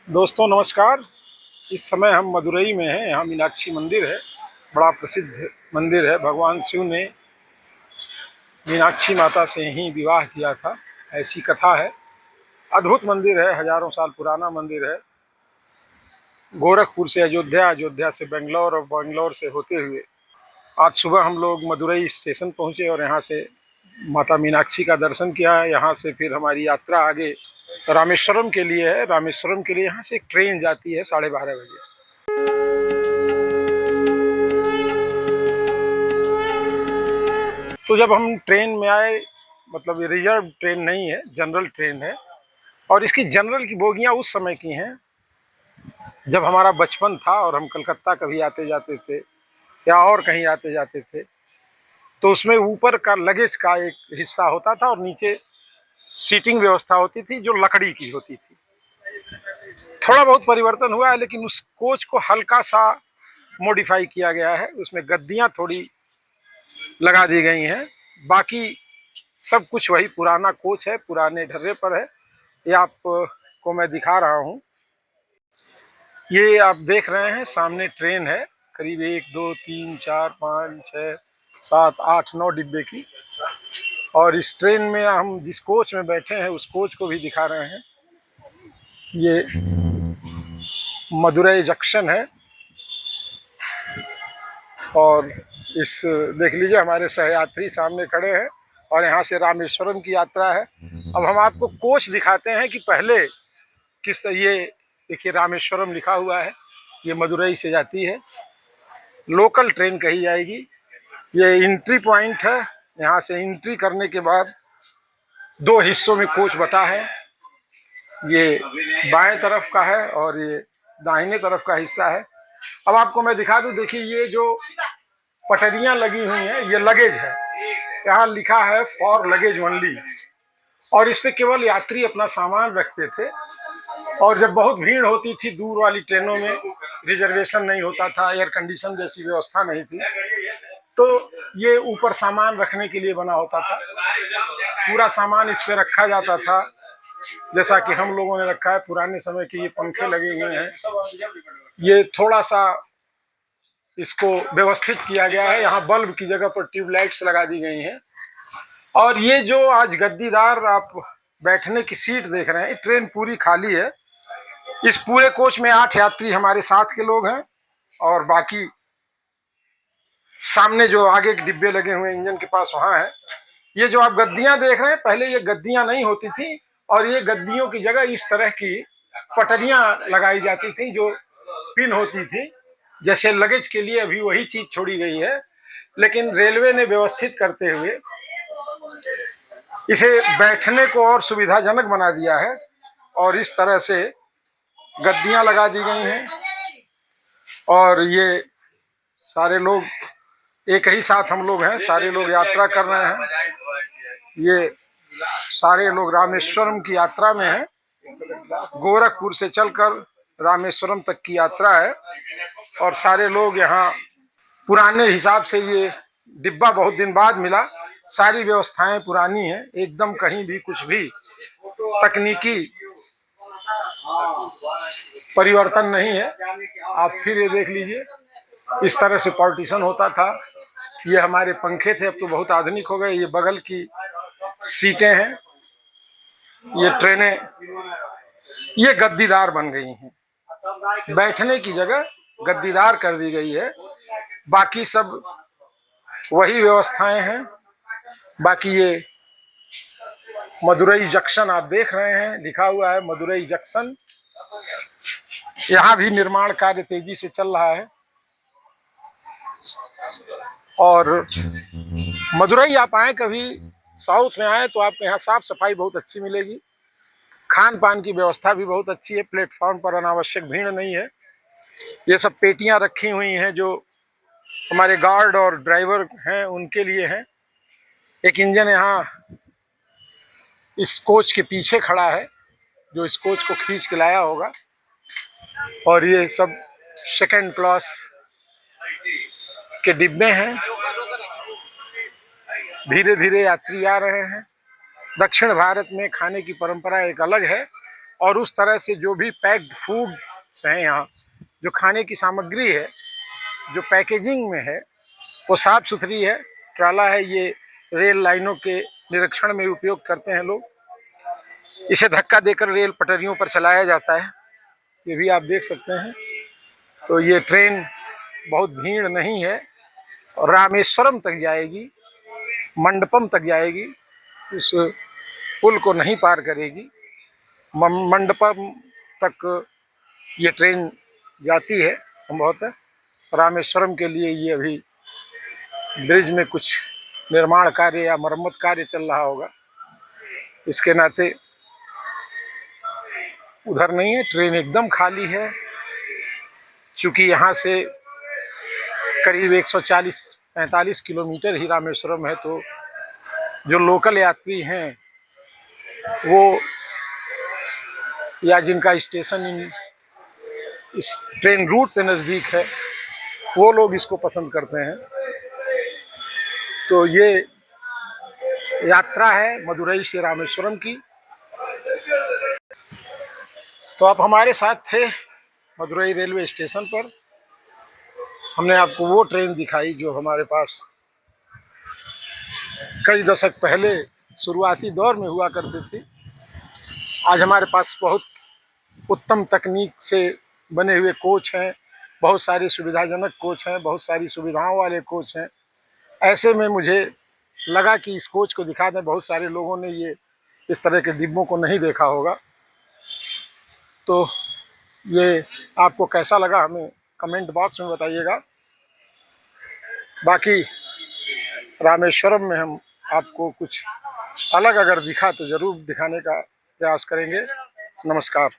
दोस्तों नमस्कार। इस समय हम मदुरई में हैं। यहाँ मीनाक्षी मंदिर है, बड़ा प्रसिद्ध मंदिर है। भगवान शिव ने मीनाक्षी माता से ही विवाह किया था, ऐसी कथा है। अद्भुत मंदिर है, हजारों साल पुराना मंदिर है। गोरखपुर से अयोध्या, अयोध्या से बेंगलोर और बेंगलोर से होते हुए आज सुबह हम लोग मदुरई स्टेशन पहुँचे और यहाँ से माता मीनाक्षी का दर्शन किया है। यहाँ से फिर हमारी यात्रा आगे रामेश्वरम के लिए है। रामेश्वरम के लिए यहाँ से एक ट्रेन जाती है 12:30 बजे। तो जब हम ट्रेन में आए, मतलब ये रिजर्व ट्रेन नहीं है, जनरल ट्रेन है। और इसकी जनरल की बोगियां उस समय की हैं जब हमारा बचपन था और हम कलकत्ता कभी आते जाते थे या और कहीं आते जाते थे, तो उसमें ऊपर का लगेज का एक हिस्सा होता था और नीचे सीटिंग व्यवस्था होती थी जो लकड़ी की होती थी। थोड़ा बहुत परिवर्तन हुआ है, लेकिन उस कोच को हल्का सा मॉडिफाई किया गया है। उसमें गद्दियां थोड़ी लगा दी गई हैं, बाकी सब कुछ वही पुराना कोच है, पुराने ढर्रे पर है। ये आपको मैं दिखा रहा हूँ। ये आप देख रहे हैं सामने ट्रेन है, करीब 1 2 3 4 5 6 7 8 9 डिब्बे की। और इस ट्रेन में हम जिस कोच में बैठे हैं उस कोच को भी दिखा रहे हैं। ये मदुरई जंक्शन है और इस देख लीजिए हमारे सहयात्री सामने खड़े हैं और यहाँ से रामेश्वरम की यात्रा है। अब हम आपको कोच दिखाते हैं कि पहले किस तरह। ये देखिए रामेश्वरम लिखा हुआ है, ये मदुरई से जाती है, लोकल ट्रेन कही जाएगी। ये एंट्री पॉइंट है। यहाँ से एंट्री करने के बाद 2 हिस्सों में कोच बटा है। ये बाएं तरफ का है और ये दाहिने तरफ का हिस्सा है। अब आपको मैं दिखा दूं, देखिए ये जो पटरियां लगी हुई हैं ये लगेज है। यहाँ लिखा है फॉर लगेज ओनली, और इस पे केवल यात्री अपना सामान रखते थे। और जब बहुत भीड़ होती थी दूर वाली ट्रेनों में, रिजर्वेशन नहीं होता था, एयर कंडीशन जैसी व्यवस्था नहीं थी, तो ये ऊपर सामान रखने के लिए बना होता था। पूरा सामान इस पे रखा जाता था, जैसा कि हम लोगों ने रखा है। पुराने समय के ये पंखे लगे हुए हैं। ये थोड़ा सा इसको व्यवस्थित किया गया है। यहाँ बल्ब की जगह पर ट्यूबलाइट्स लगा दी गई हैं। और ये जो आज गद्दीदार आप बैठने की सीट देख रहे हैं, ट्रेन पूरी खाली है। इस पूरे कोच में 8 यात्री हमारे साथ के लोग हैं और बाकी सामने जो आगे के डिब्बे लगे हुए इंजन के पास वहां है। ये जो आप गद्दियां देख रहे हैं, पहले ये गद्दियां नहीं होती थी और ये गद्दियों की जगह इस तरह की पटरियां लगाई जाती थी जो पिन होती थी। जैसे लगेज के लिए अभी वही चीज छोड़ी गई है, लेकिन रेलवे ने व्यवस्थित करते हुए इसे बैठने को और सुविधाजनक बना दिया है। और इस तरह से गद्दियां लगा दी गई हैं और ये सारे लोग एक ही साथ हम लोग हैं, सारे लोग यात्रा कर रहे हैं। ये सारे लोग रामेश्वरम की यात्रा में हैं। गोरखपुर से चलकर रामेश्वरम तक की यात्रा है और सारे लोग यहाँ पुराने हिसाब से, ये डिब्बा बहुत दिन बाद मिला, सारी व्यवस्थाएं पुरानी हैं एकदम, कहीं भी कुछ भी तकनीकी परिवर्तन नहीं है। आप फिर ये देख लीजिए, इस तरह से पार्टीशन होता था। ये हमारे पंखे थे, अब तो बहुत आधुनिक हो गए। ये बगल की सीटें हैं। ये ट्रेनें ये गद्दीदार बन गई हैं, बैठने की जगह गद्दीदार कर दी गई है। बाकी सब वही व्यवस्थाएं हैं। बाकी ये मदुरई जंक्शन आप देख रहे हैं, लिखा हुआ है मदुरई जंक्शन। यहाँ भी निर्माण कार्य तेजी से चल रहा है। और मदुरई आप आए कभी, साउथ में आए तो आपको यहाँ साफ सफाई बहुत अच्छी मिलेगी। खान पान की व्यवस्था भी बहुत अच्छी है। प्लेटफॉर्म पर अनावश्यक भीड़ नहीं है। ये सब पेटियां रखी हुई हैं जो हमारे गार्ड और ड्राइवर हैं उनके लिए हैं। एक इंजन यहाँ इस कोच के पीछे खड़ा है जो इस कोच को खींच के लाया होगा। और ये सब सेकंड क्लास के डिब्बे हैं। धीरे धीरे यात्री आ रहे हैं। दक्षिण भारत में खाने की परंपरा एक अलग है। और उस तरह से जो भी पैक्ड फूड्स हैं यहाँ, जो खाने की सामग्री है, जो पैकेजिंग में है, वो साफ सुथरी है। ट्राला है, ये रेल लाइनों के निरीक्षण में उपयोग करते हैं लोग। इसे धक्का देकर रेल पटरियों पर चलाया जाता है, ये भी आप देख सकते हैं। तो ये ट्रेन बहुत भीड़ नहीं है और रामेश्वरम तक जाएगी, मंडपम तक जाएगी, इस पुल को नहीं पार करेगी। मंडपम तक ये ट्रेन जाती है संभवतः। रामेश्वरम के लिए ये अभी ब्रिज में कुछ निर्माण कार्य या मरम्मत कार्य चल रहा होगा, इसके नाते उधर नहीं है। ट्रेन एकदम खाली है, चूँकि यहाँ से करीब 140-45 किलोमीटर ही रामेश्वरम है, तो जो लोकल यात्री हैं वो, या जिनका स्टेशन इस ट्रेन रूट पे नज़दीक है, वो लोग इसको पसंद करते हैं। तो ये यात्रा है मदुरई से रामेश्वरम की। तो आप हमारे साथ थे मदुरई रेलवे स्टेशन पर। हमने आपको वो ट्रेन दिखाई जो हमारे पास कई दशक पहले शुरुआती दौर में हुआ करती थी। आज हमारे पास बहुत उत्तम तकनीक से बने हुए कोच हैं, बहुत सारी सुविधाजनक कोच हैं, बहुत सारी सुविधाओं वाले कोच हैं। ऐसे में मुझे लगा कि इस कोच को दिखा दें। बहुत सारे लोगों ने ये इस तरह के डिब्बों को नहीं देखा होगा। तो ये आपको कैसा लगा हमें कमेंट बॉक्स में बताइएगा। बाकी रामेश्वरम में हम आपको कुछ अलग अगर दिखा तो ज़रूर दिखाने का प्रयास करेंगे। नमस्कार।